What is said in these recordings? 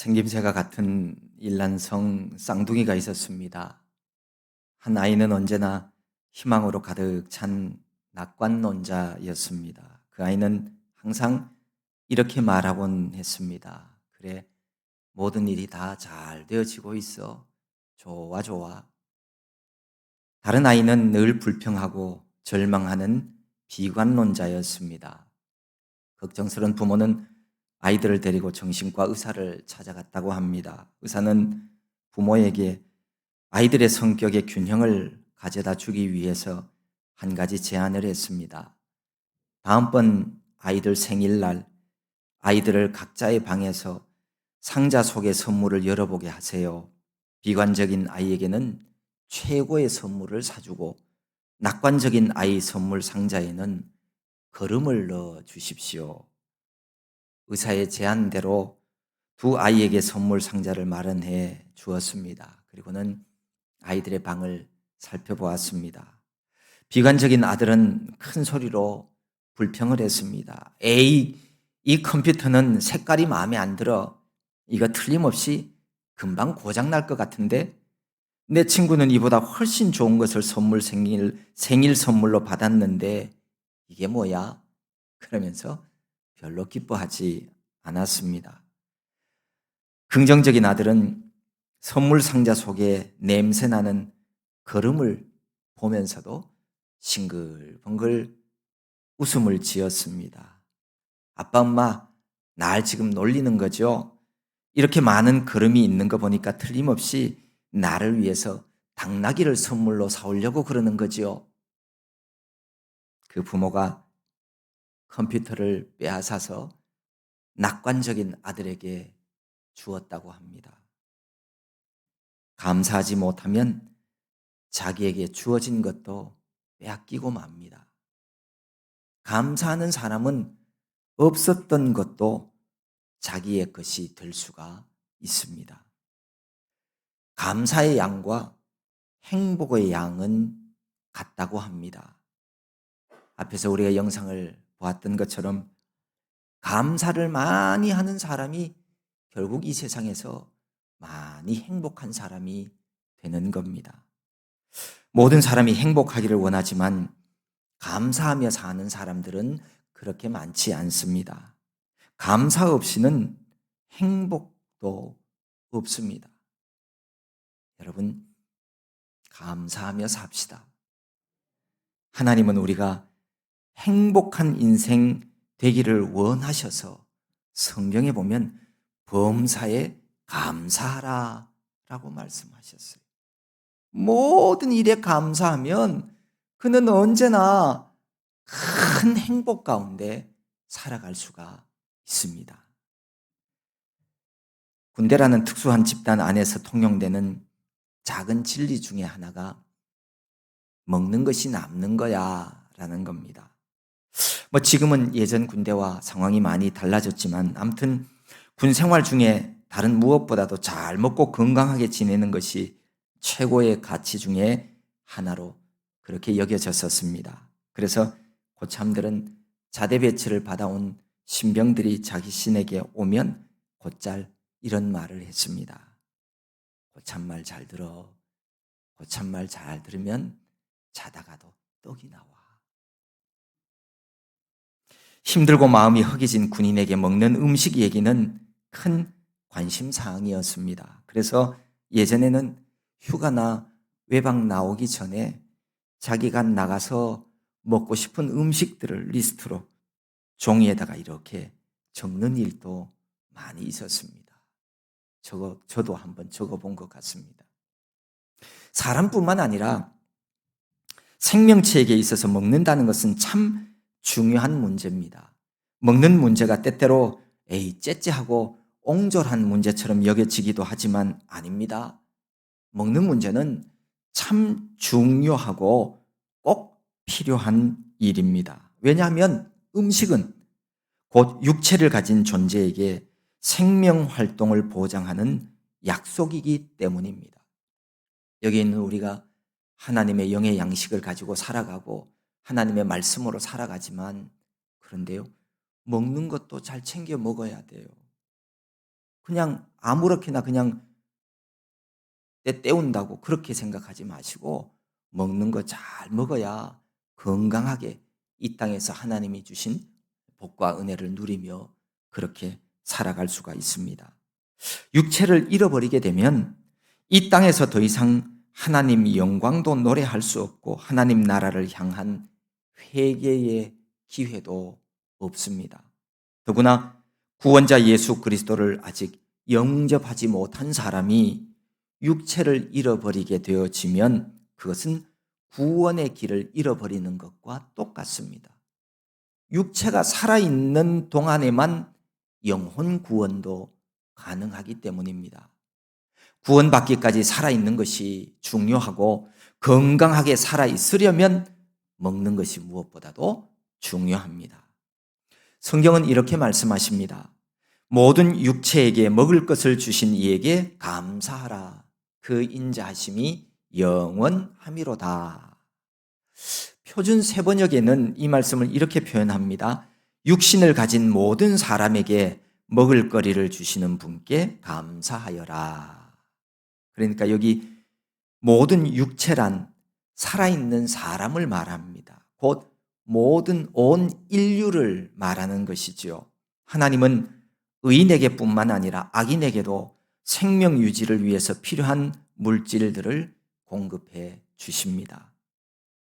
생김새가 같은 일란성 쌍둥이가 있었습니다. 한 아이는 언제나 희망으로 가득 찬 낙관론자였습니다. 그 아이는 항상 이렇게 말하곤 했습니다. 그래, 모든 일이 다 잘 되어지고 있어. 좋아, 좋아. 다른 아이는 늘 불평하고 절망하는 비관론자였습니다. 걱정스러운 부모는 아이들을 데리고 정신과 의사를 찾아갔다고 합니다. 의사는 부모에게 아이들의 성격의 균형을 가져다 주기 위해서 한 가지 제안을 했습니다. 다음번 아이들 생일날 아이들을 각자의 방에서 상자 속의 선물을 열어보게 하세요. 비관적인 아이에게는 최고의 선물을 사주고 낙관적인 아이 선물 상자에는 걸음을 넣어 주십시오. 의사의 제안대로 두 아이에게 선물 상자를 마련해 주었습니다. 그리고는 아이들의 방을 살펴보았습니다. 비관적인 아들은 큰 소리로 불평을 했습니다. 에이, 이 컴퓨터는 색깔이 마음에 안 들어. 이거 틀림없이 금방 고장날 것 같은데? 내 친구는 이보다 훨씬 좋은 것을 생일 선물로 받았는데 이게 뭐야? 그러면서 별로 기뻐하지 않았습니다. 긍정적인 아들은 선물 상자 속에 냄새나는 걸음을 보면서도 싱글벙글 웃음을 지었습니다. 아빠, 엄마, 날 지금 놀리는 거죠? 이렇게 많은 걸음이 있는 거 보니까 틀림없이 나를 위해서 당나귀를 선물로 사오려고 그러는 거지요. 그 부모가 컴퓨터를 빼앗아서 낙관적인 아들에게 주었다고 합니다. 감사하지 못하면 자기에게 주어진 것도 빼앗기고 맙니다. 감사하는 사람은 없었던 것도 자기의 것이 될 수가 있습니다. 감사의 양과 행복의 양은 같다고 합니다. 앞에서 우리가 영상을 보았던 것처럼 감사를 많이 하는 사람이 결국 이 세상에서 많이 행복한 사람이 되는 겁니다. 모든 사람이 행복하기를 원하지만 감사하며 사는 사람들은 그렇게 많지 않습니다. 감사 없이는 행복도 없습니다. 여러분, 감사하며 삽시다. 하나님은 우리가 행복한 인생 되기를 원하셔서 성경에 보면 범사에 감사하라 라고 말씀하셨어요. 모든 일에 감사하면 그는 언제나 큰 행복 가운데 살아갈 수가 있습니다. 군대라는 특수한 집단 안에서 통용되는 작은 진리 중에 하나가 먹는 것이 남는 거야 라는 겁니다. 지금은 예전 군대와 상황이 많이 달라졌지만 아무튼 군 생활 중에 다른 무엇보다도 잘 먹고 건강하게 지내는 것이 최고의 가치 중에 하나로 그렇게 여겨졌었습니다. 그래서 고참들은 자대 배치를 받아온 신병들이 자기 신에게 오면 곧잘 이런 말을 했습니다. 고참 말 잘 들어. 고참 말 잘 들으면 자다가도 떡이 나와. 힘들고 마음이 허기진 군인에게 먹는 음식 얘기는 큰 관심 사항이었습니다. 그래서 예전에는 휴가나 외박 나오기 전에 자기가 나가서 먹고 싶은 음식들을 리스트로 종이에다가 이렇게 적는 일도 많이 있었습니다. 저도 한번 적어본 것 같습니다. 사람뿐만 아니라 생명체에게 있어서 먹는다는 것은 참 중요한 문제입니다. 먹는 문제가 때때로 째째하고 옹졸한 문제처럼 여겨지기도 하지만 아닙니다. 먹는 문제는 참 중요하고 꼭 필요한 일입니다. 왜냐하면 음식은 곧 육체를 가진 존재에게 생명 활동을 보장하는 약속이기 때문입니다. 여기 있는 우리가 하나님의 영의 양식을 가지고 살아가고 하나님의 말씀으로 살아가지만 그런데요, 먹는 것도 잘 챙겨 먹어야 돼요. 그냥 아무렇게나 그냥 때 때운다고 그렇게 생각하지 마시고 먹는 거 잘 먹어야 건강하게 이 땅에서 하나님이 주신 복과 은혜를 누리며 그렇게 살아갈 수가 있습니다. 육체를 잃어버리게 되면 이 땅에서 더 이상 하나님 영광도 노래할 수 없고 하나님 나라를 향한 회개의 기회도 없습니다. 더구나 구원자 예수 그리스도를 아직 영접하지 못한 사람이 육체를 잃어버리게 되어지면 그것은 구원의 길을 잃어버리는 것과 똑같습니다. 육체가 살아있는 동안에만 영혼 구원도 가능하기 때문입니다. 구원받기까지 살아있는 것이 중요하고 건강하게 살아있으려면 먹는 것이 무엇보다도 중요합니다. 성경은 이렇게 말씀하십니다. 모든 육체에게 먹을 것을 주신 이에게 감사하라. 그 인자하심이 영원함이로다. 표준 세번역에는 이 말씀을 이렇게 표현합니다. 육신을 가진 모든 사람에게 먹을거리를 주시는 분께 감사하여라. 그러니까 여기 모든 육체란 살아있는 사람을 말합니다. 곧 모든 온 인류를 말하는 것이지요. 하나님은 의인에게뿐만 아니라 악인에게도 생명 유지를 위해서 필요한 물질들을 공급해 주십니다.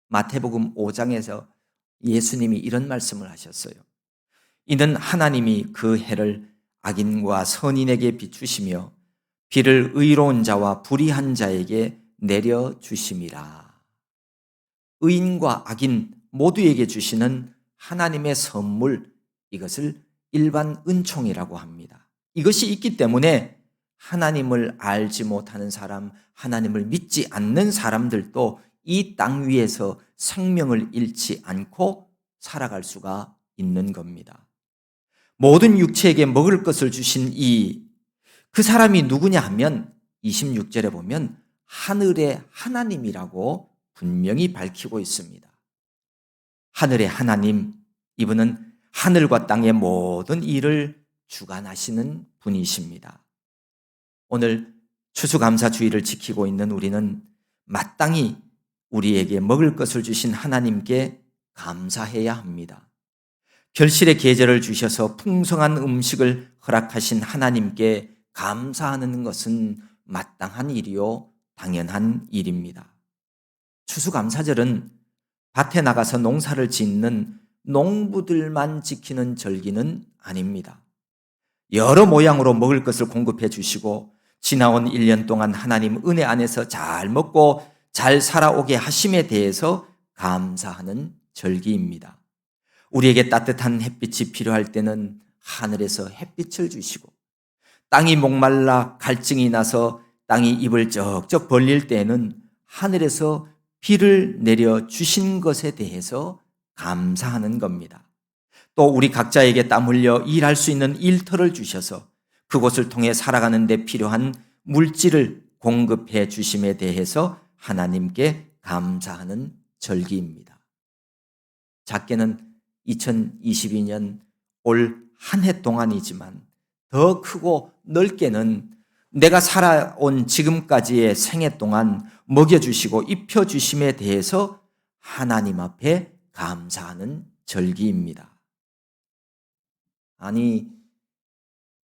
마태복음 5장에서 예수님이 이런 말씀을 하셨어요. 이는 하나님이 그 해를 악인과 선인에게 비추시며 비를 의로운 자와 불의한 자에게 내려주심이라. 의인과 악인 모두에게 주시는 하나님의 선물, 이것을 일반 은총이라고 합니다. 이것이 있기 때문에 하나님을 알지 못하는 사람, 하나님을 믿지 않는 사람들도 이 땅 위에서 생명을 잃지 않고 살아갈 수가 있는 겁니다. 모든 육체에게 먹을 것을 주신 그 사람이 누구냐 하면 26절에 보면 하늘의 하나님이라고 분명히 밝히고 있습니다. 하늘의 하나님, 이분은 하늘과 땅의 모든 일을 주관하시는 분이십니다. 오늘 추수감사주의를 지키고 있는 우리는 마땅히 우리에게 먹을 것을 주신 하나님께 감사해야 합니다. 결실의 계절을 주셔서 풍성한 음식을 허락하신 하나님께 감사하는 것은 마땅한 일이요, 당연한 일입니다. 추수감사절은 밭에 나가서 농사를 짓는 농부들만 지키는 절기는 아닙니다. 여러 모양으로 먹을 것을 공급해 주시고 지나온 1년 동안 하나님 은혜 안에서 잘 먹고 잘 살아오게 하심에 대해서 감사하는 절기입니다. 우리에게 따뜻한 햇빛이 필요할 때는 하늘에서 햇빛을 주시고 땅이 목말라 갈증이 나서 땅이 입을 쩍쩍 벌릴 때에는 하늘에서 비를 내려 주신 것에 대해서 감사하는 겁니다. 또 우리 각자에게 땀 흘려 일할 수 있는 일터를 주셔서 그곳을 통해 살아가는 데 필요한 물질을 공급해 주심에 대해서 하나님께 감사하는 절기입니다. 작게는 2022년 올 한 해 동안이지만 더 크고 넓게는 내가 살아온 지금까지의 생애 동안 먹여주시고 입혀주심에 대해서 하나님 앞에 감사하는 절기입니다. 아니,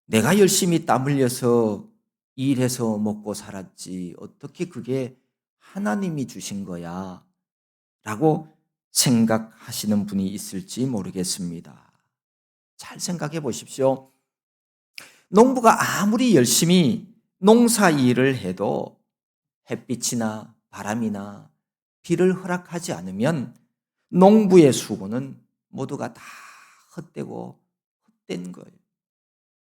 내가 열심히 땀 흘려서 일해서 먹고 살았지 어떻게 그게 하나님이 주신 거야? 라고 생각하시는 분이 있을지 모르겠습니다. 잘 생각해 보십시오. 농부가 아무리 열심히 농사 일을 해도 햇빛이나 바람이나 비를 허락하지 않으면 농부의 수고는 모두가 다 헛되고 헛된 거예요.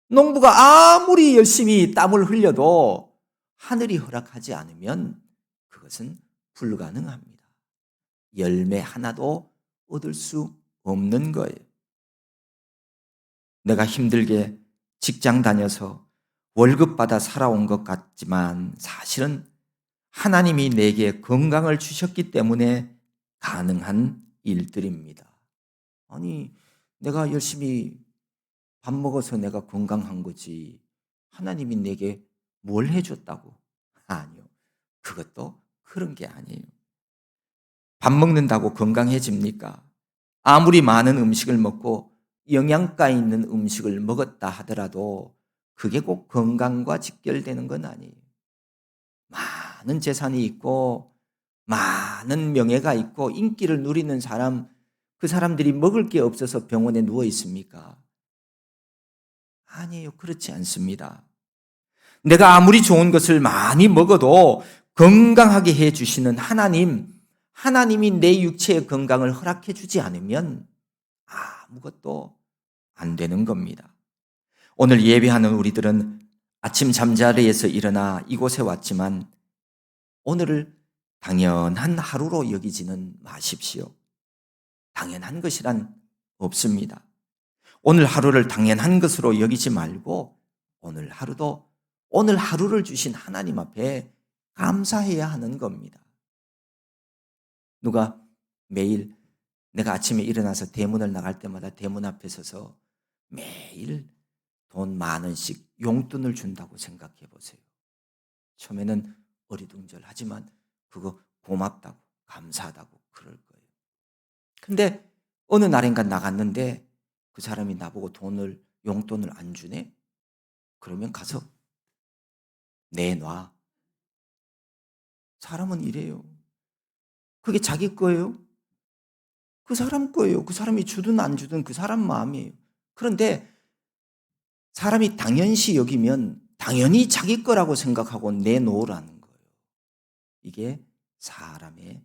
농부가 아무리 열심히 땀을 흘려도 하늘이 허락하지 않으면 그것은 불가능합니다. 열매 하나도 얻을 수 없는 거예요. 내가 힘들게 직장 다녀서 월급 받아 살아온 것 같지만 사실은 하나님이 내게 건강을 주셨기 때문에 가능한 일들입니다. 아니, 내가 열심히 밥 먹어서 내가 건강한 거지. 하나님이 내게 뭘 해줬다고? 아니요. 그것도 그런 게 아니에요. 밥 먹는다고 건강해집니까? 아무리 많은 음식을 먹고 영양가 있는 음식을 먹었다 하더라도 그게 꼭 건강과 직결되는 건 아니에요. 많은 재산이 있고 많은 명예가 있고 인기를 누리는 사람, 그 사람들이 먹을 게 없어서 병원에 누워 있습니까? 아니에요. 그렇지 않습니다. 내가 아무리 좋은 것을 많이 먹어도 건강하게 해주시는 하나님이 내 육체의 건강을 허락해 주지 않으면 아무것도 안 되는 겁니다. 오늘 예배하는 우리들은 아침 잠자리에서 일어나 이곳에 왔지만 오늘을 당연한 하루로 여기지는 마십시오. 당연한 것이란 없습니다. 오늘 하루를 당연한 것으로 여기지 말고 오늘 하루도 오늘 하루를 주신 하나님 앞에 감사해야 하는 겁니다. 누가 매일 내가 아침에 일어나서 대문을 나갈 때마다 대문 앞에 서서 매일 돈 10,000원씩 용돈을 준다고 생각해 보세요. 처음에는 어리둥절하지만 그거 고맙다고 감사하다고 그럴 거예요. 근데 어느 날인가 나갔는데 그 사람이 나보고 용돈을 안 주네? 그러면 가서 내놔. 사람은 이래요. 그게 자기 거예요? 그 사람 거예요. 그 사람이 주든 안 주든 그 사람 마음이에요. 그런데 사람이 당연시 여기면 당연히 자기 거라고 생각하고 내놓으라는 거예요. 이게 사람의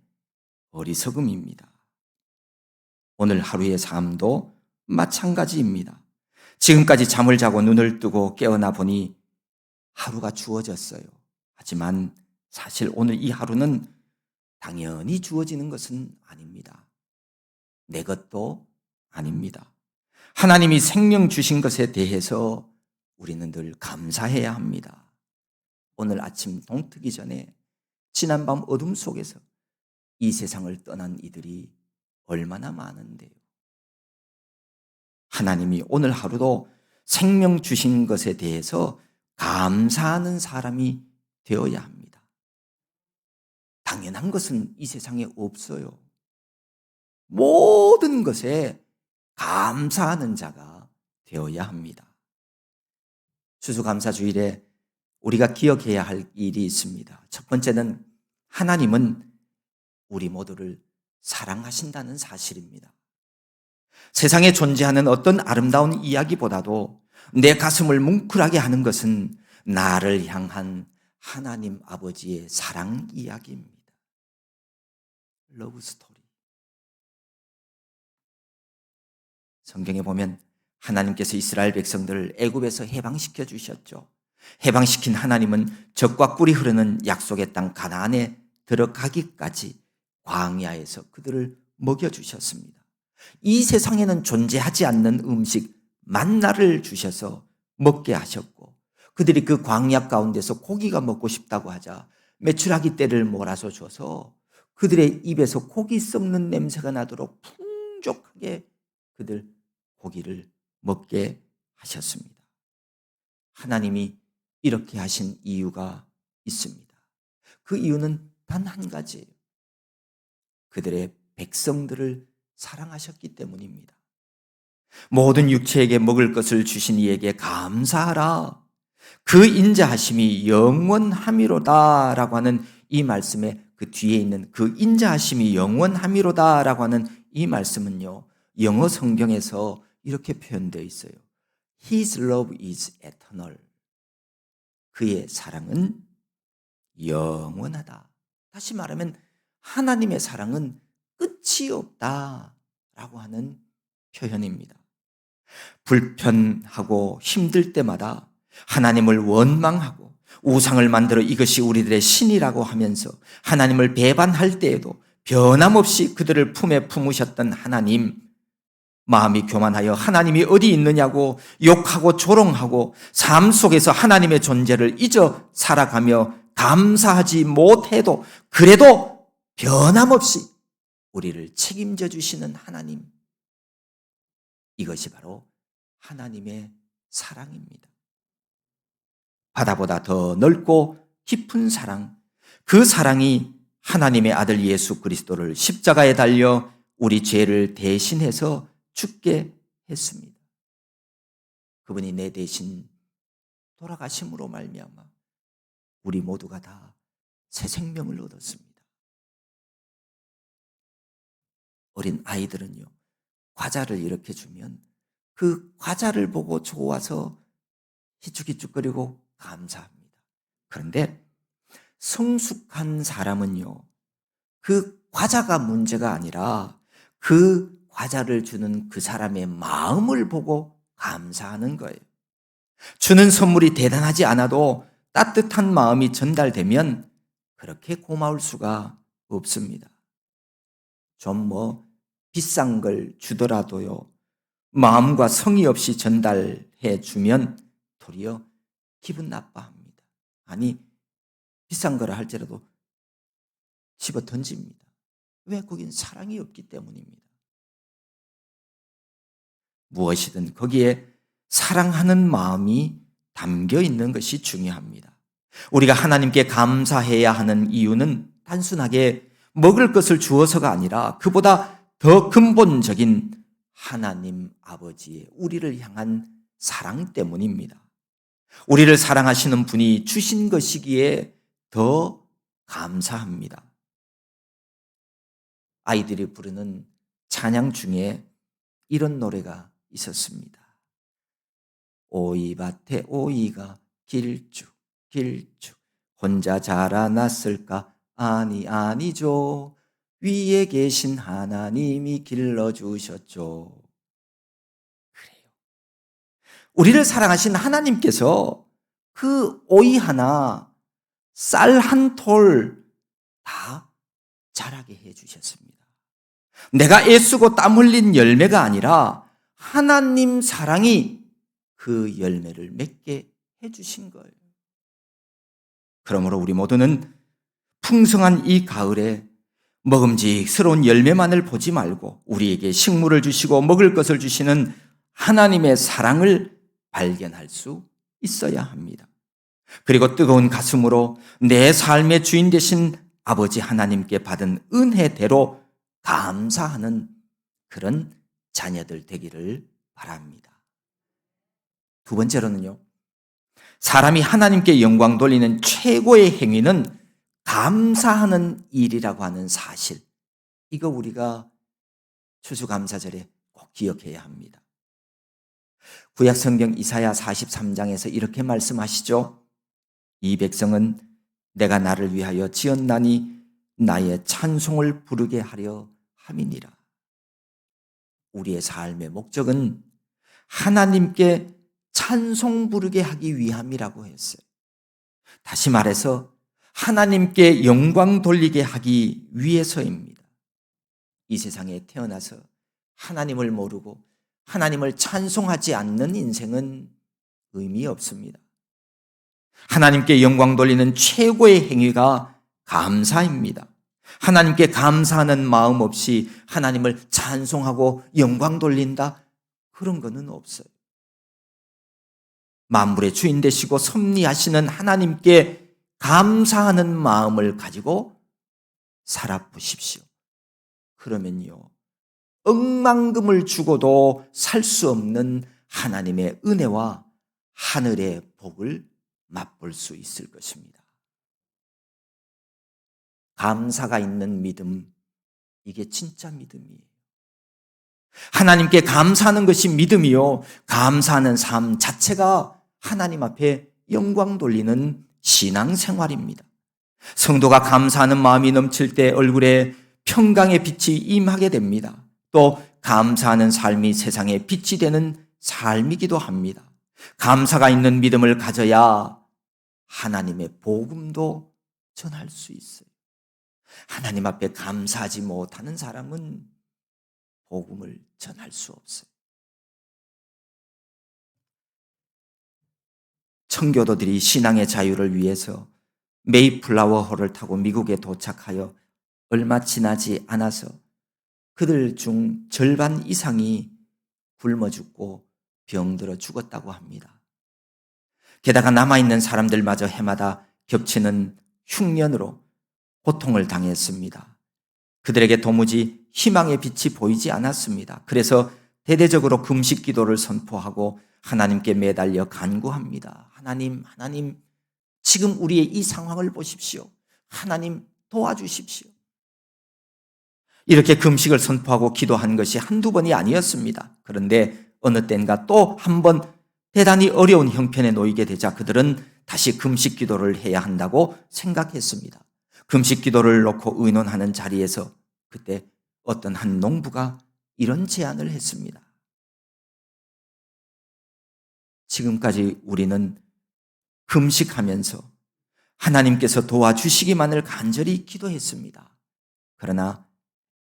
어리석음입니다. 오늘 하루의 삶도 마찬가지입니다. 지금까지 잠을 자고 눈을 뜨고 깨어나 보니 하루가 주어졌어요. 하지만 사실 오늘 이 하루는 당연히 주어지는 것은 아닙니다. 내 것도 아닙니다. 하나님이 생명 주신 것에 대해서 우리는 늘 감사해야 합니다. 오늘 아침 동트기 전에 지난밤 어둠 속에서 이 세상을 떠난 이들이 얼마나 많은데요. 하나님이 오늘 하루도 생명 주신 것에 대해서 감사하는 사람이 되어야 합니다. 당연한 것은 이 세상에 없어요. 모든 것에 감사하는 자가 되어야 합니다. 추수감사주일에 우리가 기억해야 할 일이 있습니다. 첫 번째는 하나님은 우리 모두를 사랑하신다는 사실입니다. 세상에 존재하는 어떤 아름다운 이야기보다도 내 가슴을 뭉클하게 하는 것은 나를 향한 하나님 아버지의 사랑 이야기입니다. 러브 스토리. 성경에 보면 하나님께서 이스라엘 백성들을 애굽에서 해방시켜 주셨죠. 해방시킨 하나님은 젖과 꿀이 흐르는 약속의 땅 가나안에 들어가기까지 광야에서 그들을 먹여주셨습니다. 이 세상에는 존재하지 않는 음식 만나를 주셔서 먹게 하셨고 그들이 그 광야 가운데서 고기가 먹고 싶다고 하자 메추라기 떼를 몰아서 줘서 그들의 입에서 고기 썩는 냄새가 나도록 풍족하게 그들 고기를 먹게 하셨습니다. 하나님이 이렇게 하신 이유가 있습니다. 그 이유는 단 한 가지예요. 그들의 백성들을 사랑하셨기 때문입니다. 모든 육체에게 먹을 것을 주신 이에게 감사하라. 그 인자하심이 영원함이로다라고 하는 이 말씀에 그 뒤에 있는 그 인자하심이 영원함이로다라고 하는 이 말씀은요. 영어 성경에서 이렇게 표현되어 있어요. His love is eternal. 그의 사랑은 영원하다. 다시 말하면 하나님의 사랑은 끝이 없다라고 하는 표현입니다. 불편하고 힘들 때마다 하나님을 원망하고 우상을 만들어 이것이 우리들의 신이라고 하면서 하나님을 배반할 때에도 변함없이 그들을 품에 품으셨던 하나님, 마음이 교만하여 하나님이 어디 있느냐고 욕하고 조롱하고 삶 속에서 하나님의 존재를 잊어 살아가며 감사하지 못해도 그래도 변함없이 우리를 책임져 주시는 하나님, 이것이 바로 하나님의 사랑입니다. 바다보다 더 넓고 깊은 사랑, 그 사랑이 하나님의 아들 예수 그리스도를 십자가에 달려 우리 죄를 대신해서 죽게 했습니다. 그분이 내 대신 돌아가심으로 말미암아 우리 모두가 다 새 생명을 얻었습니다. 어린 아이들은요, 과자를 이렇게 주면 그 과자를 보고 좋아서 희죽희죽거리고 감사합니다. 그런데 성숙한 사람은요, 그 과자가 문제가 아니라 그 과자를 주는 그 사람의 마음을 보고 감사하는 거예요. 주는 선물이 대단하지 않아도 따뜻한 마음이 전달되면 그렇게 고마울 수가 없습니다. 좀 비싼 걸 주더라도요, 마음과 성의 없이 전달해 주면 도리어 기분 나빠합니다. 아니, 비싼 거라 할지라도 집어 던집니다. 왜? 거긴 사랑이 없기 때문입니다. 무엇이든 거기에 사랑하는 마음이 담겨 있는 것이 중요합니다. 우리가 하나님께 감사해야 하는 이유는 단순하게 먹을 것을 주어서가 아니라 그보다 더 근본적인 하나님 아버지의 우리를 향한 사랑 때문입니다. 우리를 사랑하시는 분이 주신 것이기에 더 감사합니다. 아이들이 부르는 찬양 중에 이런 노래가 있었습니다. 오이밭에 오이가 길쭉 길쭉 혼자 자라났을까? 아니죠. 위에 계신 하나님이 길러주셨죠. 그래요. 우리를 사랑하신 하나님께서 그 오이 하나, 쌀 한 톨 다 자라게 해주셨습니다. 내가 애쓰고 땀 흘린 열매가 아니라 하나님 사랑이 그 열매를 맺게 해주신 거예요. 그러므로 우리 모두는 풍성한 이 가을에 먹음직스러운 열매만을 보지 말고 우리에게 식물을 주시고 먹을 것을 주시는 하나님의 사랑을 발견할 수 있어야 합니다. 그리고 뜨거운 가슴으로 내 삶의 주인 되신 아버지 하나님께 받은 은혜대로 감사하는 그런 자녀들 되기를 바랍니다. 두 번째로는요, 사람이 하나님께 영광 돌리는 최고의 행위는 감사하는 일이라고 하는 사실, 이거 우리가 추수감사절에 꼭 기억해야 합니다. 구약성경 이사야 43장에서 이렇게 말씀하시죠. 이 백성은 내가 나를 위하여 지었나니 나의 찬송을 부르게 하려 함이니라. 우리의 삶의 목적은 하나님께 찬송 부르게 하기 위함이라고 했어요. 다시 말해서 하나님께 영광 돌리게 하기 위해서입니다. 이 세상에 태어나서 하나님을 모르고 하나님을 찬송하지 않는 인생은 의미 없습니다. 하나님께 영광 돌리는 최고의 행위가 감사입니다. 하나님께 감사하는 마음 없이 하나님을 찬송하고 영광 돌린다? 그런 거는 없어요. 만물의 주인 되시고 섭리하시는 하나님께 감사하는 마음을 가지고 살아보십시오. 그러면요, 억만금을 주고도 살 수 없는 하나님의 은혜와 하늘의 복을 맛볼 수 있을 것입니다. 감사가 있는 믿음, 이게 진짜 믿음이에요. 하나님께 감사하는 것이 믿음이요, 감사하는 삶 자체가 하나님 앞에 영광 돌리는 신앙생활입니다. 성도가 감사하는 마음이 넘칠 때 얼굴에 평강의 빛이 임하게 됩니다. 또 감사하는 삶이 세상에 빛이 되는 삶이기도 합니다. 감사가 있는 믿음을 가져야 하나님의 복음도 전할 수 있어요. 하나님 앞에 감사하지 못하는 사람은 복음을 전할 수 없어요. 청교도들이 신앙의 자유를 위해서 메이플라워호를 타고 미국에 도착하여 얼마 지나지 않아서 그들 중 절반 이상이 굶어 죽고 병들어 죽었다고 합니다. 게다가 남아있는 사람들마저 해마다 겹치는 흉년으로 고통을 당했습니다. 그들에게 도무지 희망의 빛이 보이지 않았습니다. 그래서 대대적으로 금식 기도를 선포하고 하나님께 매달려 간구합니다. 하나님, 지금 우리의 이 상황을 보십시오. 하나님 도와주십시오. 이렇게 금식을 선포하고 기도한 것이 한두 번이 아니었습니다. 그런데 어느 땐가 또 한 번 대단히 어려운 형편에 놓이게 되자 그들은 다시 금식 기도를 해야 한다고 생각했습니다. 금식 기도를 놓고 의논하는 자리에서 그때 어떤 한 농부가 이런 제안을 했습니다. 지금까지 우리는 금식하면서 하나님께서 도와주시기만을 간절히 기도했습니다. 그러나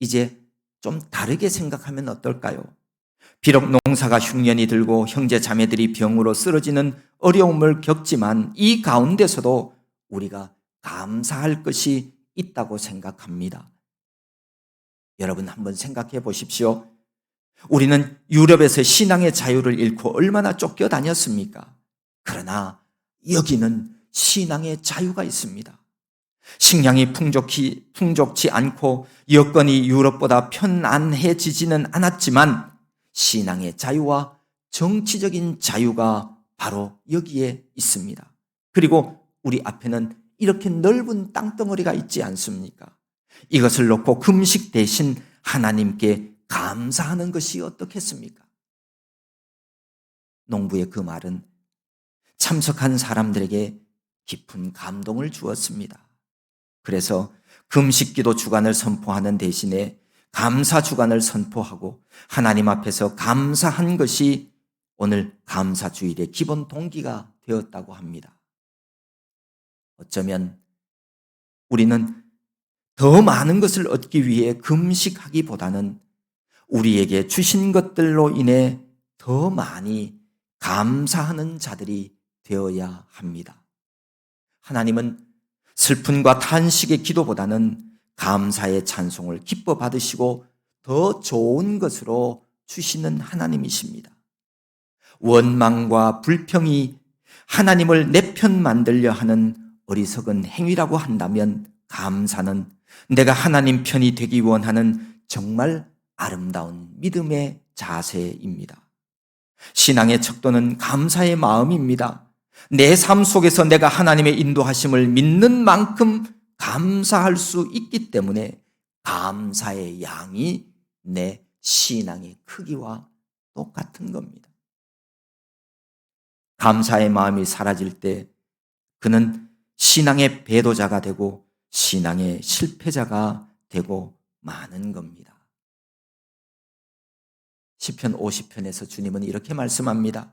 이제 좀 다르게 생각하면 어떨까요? 비록 농사가 흉년이 들고 형제 자매들이 병으로 쓰러지는 어려움을 겪지만 이 가운데서도 우리가 감사할 것이 있다고 생각합니다. 여러분 한번 생각해 보십시오. 우리는 유럽에서 신앙의 자유를 잃고 얼마나 쫓겨다녔습니까? 그러나 여기는 신앙의 자유가 있습니다. 식량이 풍족치 않고 여건이 유럽보다 편안해지지는 않았지만 신앙의 자유와 정치적인 자유가 바로 여기에 있습니다. 그리고 우리 앞에는 이렇게 넓은 땅덩어리가 있지 않습니까? 이것을 놓고 금식 대신 하나님께 감사하는 것이 어떻겠습니까? 농부의 그 말은 참석한 사람들에게 깊은 감동을 주었습니다. 그래서 금식기도 주간을 선포하는 대신에 감사 주간을 선포하고 하나님 앞에서 감사한 것이 오늘 감사주일의 기본 동기가 되었다고 합니다. 어쩌면 우리는 더 많은 것을 얻기 위해 금식하기보다는 우리에게 주신 것들로 인해 더 많이 감사하는 자들이 되어야 합니다. 하나님은 슬픔과 탄식의 기도보다는 감사의 찬송을 기뻐 받으시고 더 좋은 것으로 주시는 하나님이십니다. 원망과 불평이 하나님을 내 편 만들려 하는 어리석은 행위라고 한다면 감사는 내가 하나님 편이 되기 원하는 정말 아름다운 믿음의 자세입니다. 신앙의 척도는 감사의 마음입니다. 내 삶 속에서 내가 하나님의 인도하심을 믿는 만큼 감사할 수 있기 때문에 감사의 양이 내 신앙의 크기와 똑같은 겁니다. 감사의 마음이 사라질 때 그는 신앙의 배도자가 되고 신앙의 실패자가 되고 마는 겁니다. 시편 50편에서 주님은 이렇게 말씀합니다.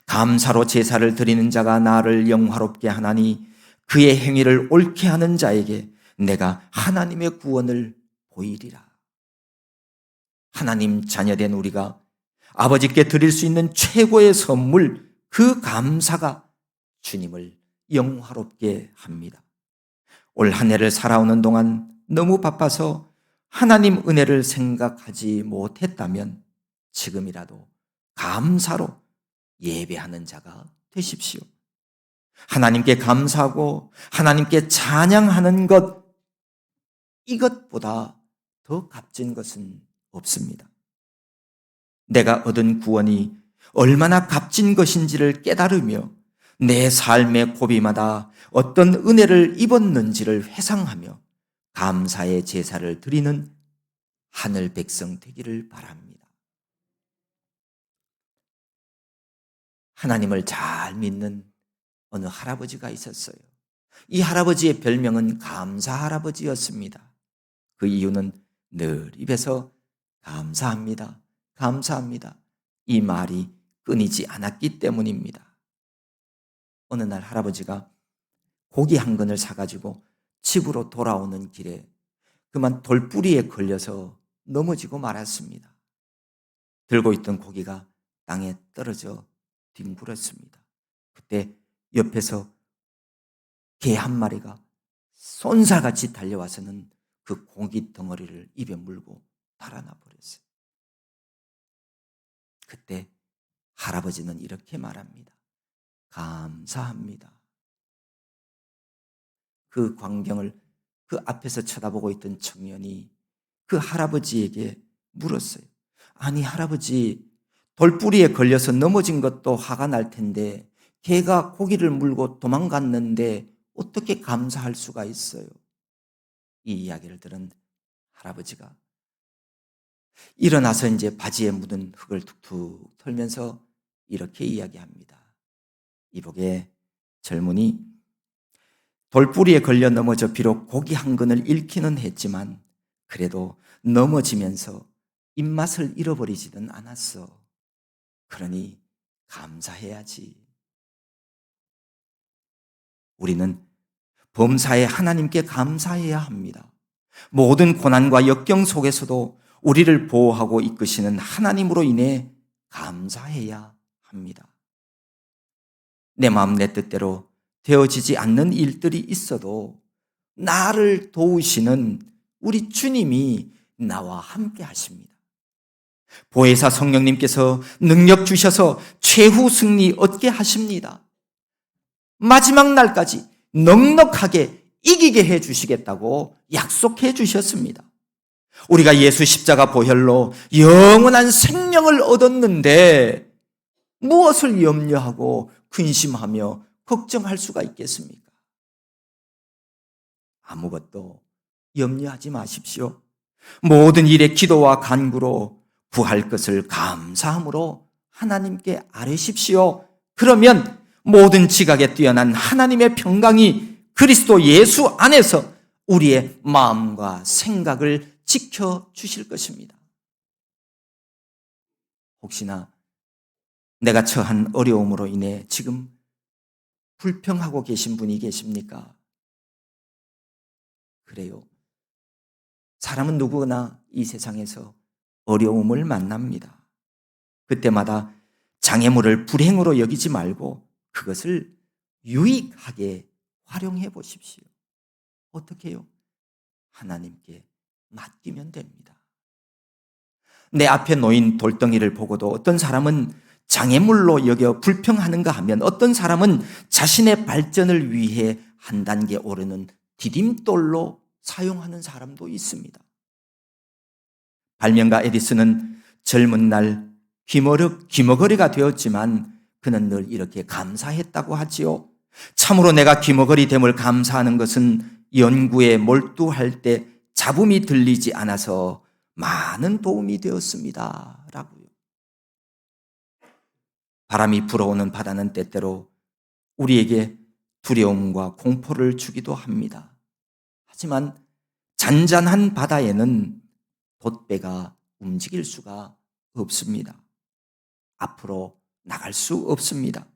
감사로 제사를 드리는 자가 나를 영화롭게 하나니 그의 행위를 옳게 하는 자에게 내가 하나님의 구원을 보이리라. 하나님 자녀된 우리가 아버지께 드릴 수 있는 최고의 선물, 그 감사가 주님을 영화롭게 합니다. 올 한 해를 살아오는 동안 너무 바빠서 하나님 은혜를 생각하지 못했다면 지금이라도 감사로 예배하는 자가 되십시오. 하나님께 감사하고 하나님께 찬양하는 것, 이것보다 더 값진 것은 없습니다. 내가 얻은 구원이 얼마나 값진 것인지를 깨달으며 내 삶의 고비마다 어떤 은혜를 입었는지를 회상하며 감사의 제사를 드리는 하늘 백성 되기를 바랍니다. 하나님을 잘 믿는 어느 할아버지가 있었어요. 이 할아버지의 별명은 감사 할아버지였습니다. 그 이유는 늘 입에서 감사합니다. 감사합니다. 이 말이 끊이지 않았기 때문입니다. 어느 날 할아버지가 고기 한 근을 사가지고 집으로 돌아오는 길에 그만 돌뿌리에 걸려서 넘어지고 말았습니다. 들고 있던 고기가 땅에 떨어져 뒹굴었습니다. 그때 옆에서 개 한 마리가 쏜살같이 달려와서는 그 고기 덩어리를 입에 물고 달아나 버렸어요. 그때 할아버지는 이렇게 말합니다. 감사합니다. 그 광경을 그 앞에서 쳐다보고 있던 청년이 그 할아버지에게 물었어요. 아니 할아버지, 돌뿌리에 걸려서 넘어진 것도 화가 날 텐데 개가 고기를 물고 도망갔는데 어떻게 감사할 수가 있어요? 이 이야기를 들은 할아버지가 일어나서 이제 바지에 묻은 흙을 툭툭 털면서 이렇게 이야기합니다. 이복의 젊은이, 돌뿌리에 걸려 넘어져 비록 고기 한 근을 잃기는 했지만 그래도 넘어지면서 입맛을 잃어버리지는 않았어. 그러니 감사해야지. 우리는 범사에 하나님께 감사해야 합니다. 모든 고난과 역경 속에서도 우리를 보호하고 이끄시는 하나님으로 인해 감사해야 합니다. 내 마음 내 뜻대로 되어지지 않는 일들이 있어도 나를 도우시는 우리 주님이 나와 함께 하십니다. 보혜사 성령님께서 능력 주셔서 최후 승리 얻게 하십니다. 마지막 날까지 넉넉하게 이기게 해 주시겠다고 약속해 주셨습니다. 우리가 예수 십자가 보혈로 영원한 생명을 얻었는데 무엇을 염려하고 근심하며 걱정할 수가 있겠습니까? 아무것도 염려하지 마십시오. 모든 일에 기도와 간구로 구할 것을 감사함으로 하나님께 아뢰십시오. 그러면 모든 지각에 뛰어난 하나님의 평강이 그리스도 예수 안에서 우리의 마음과 생각을 지켜주실 것입니다. 혹시나 내가 처한 어려움으로 인해 지금 불평하고 계신 분이 계십니까? 그래요. 사람은 누구나 이 세상에서 어려움을 만납니다. 그때마다 장애물을 불행으로 여기지 말고 그것을 유익하게 활용해 보십시오. 어떻게 해요? 하나님께 맡기면 됩니다. 내 앞에 놓인 돌덩이를 보고도 어떤 사람은 장애물로 여겨 불평하는가 하면 어떤 사람은 자신의 발전을 위해 한 단계 오르는 디딤돌로 사용하는 사람도 있습니다. 발명가 에디슨은 젊은 날 귀머거리가 되었지만 그는 늘 이렇게 감사했다고 하지요. 참으로 내가 귀머거리 됨을 감사하는 것은 연구에 몰두할 때 잡음이 들리지 않아서 많은 도움이 되었습니다. 라고요. 바람이 불어오는 바다는 때때로 우리에게 두려움과 공포를 주기도 합니다. 하지만 잔잔한 바다에는 돛배가 움직일 수가 없습니다. 앞으로 나갈 수 없습니다.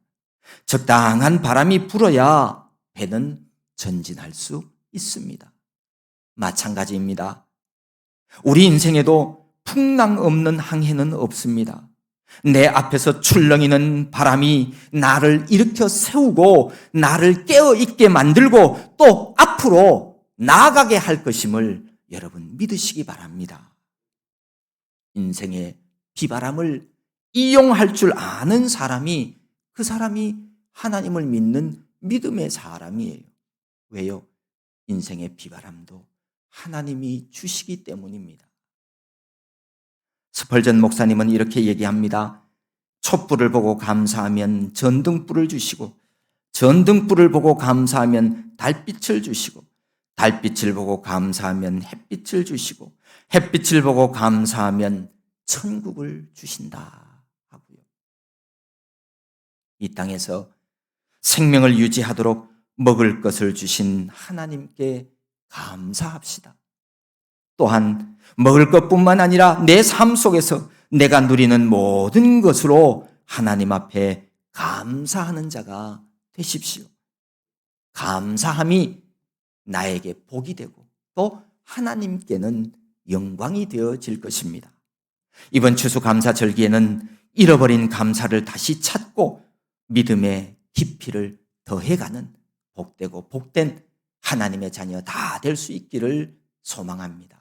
적당한 바람이 불어야 배는 전진할 수 있습니다. 마찬가지입니다. 우리 인생에도 풍랑 없는 항해는 없습니다. 내 앞에서 출렁이는 바람이 나를 일으켜 세우고 나를 깨어있게 만들고 또 앞으로 나아가게 할 것임을 여러분 믿으시기 바랍니다. 인생의 비바람을 이용할 줄 아는 사람이 그 사람이 하나님을 믿는 믿음의 사람이에요. 왜요? 인생의 비바람도 하나님이 주시기 때문입니다. 스펄전 목사님은 이렇게 얘기합니다. 촛불을 보고 감사하면 전등불을 주시고 전등불을 보고 감사하면 달빛을 주시고 달빛을 보고 감사하면 햇빛을 주시고 햇빛을 보고 감사하면 천국을 주신다 하고요. 이 땅에서 생명을 유지하도록 먹을 것을 주신 하나님께 감사합시다. 또한 먹을 것뿐만 아니라 내 삶 속에서 내가 누리는 모든 것으로 하나님 앞에 감사하는 자가 되십시오. 감사함이 나에게 복이 되고 또 하나님께는 영광이 되어질 것입니다. 이번 추수감사절기에는 잃어버린 감사를 다시 찾고 믿음의 깊이를 더해가는 복되고 복된 하나님의 자녀 다 될 수 있기를 소망합니다.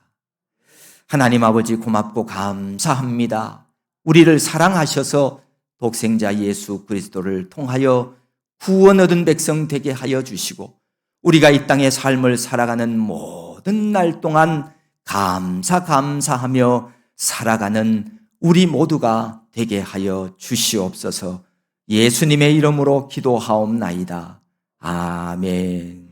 하나님 아버지 고맙고 감사합니다. 우리를 사랑하셔서 독생자 예수 그리스도를 통하여 구원 얻은 백성 되게 하여 주시고 우리가 이 땅의 삶을 살아가는 모든 날 동안 감사하며 살아가는 우리 모두가 되게 하여 주시옵소서. 예수님의 이름으로 기도하옵나이다. 아멘.